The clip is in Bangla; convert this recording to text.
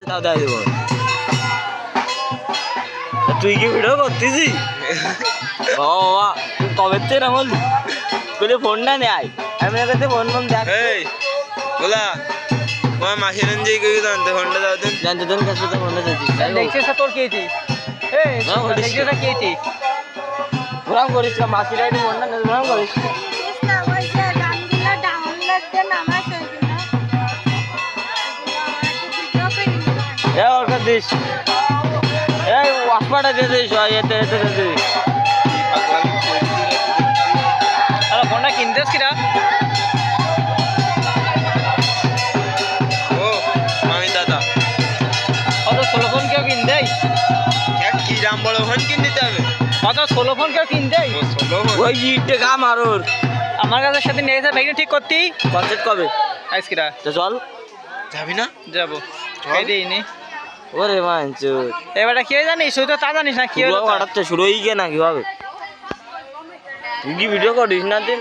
তাও দেয় দেবো। তুই কি ভিডিও করতেছি? বাবা তুই কবে থেকে না বললি বলে ফোনটা নেয় আমি কাছে ফোন ফোন দেখ बोला वहाँ माशिरन जी के जानते होंडा दादन জানতে দেন কাছে তো ফোনটা দিচ্ছি দেখছিস তোর কে এটি দেখছিস কে এটি ঘোরাম করিস না মাসি রাইডে ফোনটা নেই ঘোরাম করিস ওর দিস এই ওয়াসপাটা দিয়ে দিস এতে এতে দিস আরে ফোনটা কিনতেছ কিরা ओ मामी दादा কত 16 ফোন কেউ কিন দেয় क्या की राम बड़ो हन किन देते हैं কত 16 ফোন কেউ কিন দেয় वो सोलो हन ওই ইটে কাম আর ওর আমার কাছে সাথে নিয়ে এসে ব্যাগটা ঠিক করতি কনসেপ্ট কবে আইস কিরা তো চল जाबी ना যাবো খাই দেইনি ওরে মানচুর এবারে কি জানিস তুই তো তা জানিস না কি হলো হঠাৎ শুরু হয়ে গিয়ে না কিভাবে তুই কি ভিডিও করিস না দিন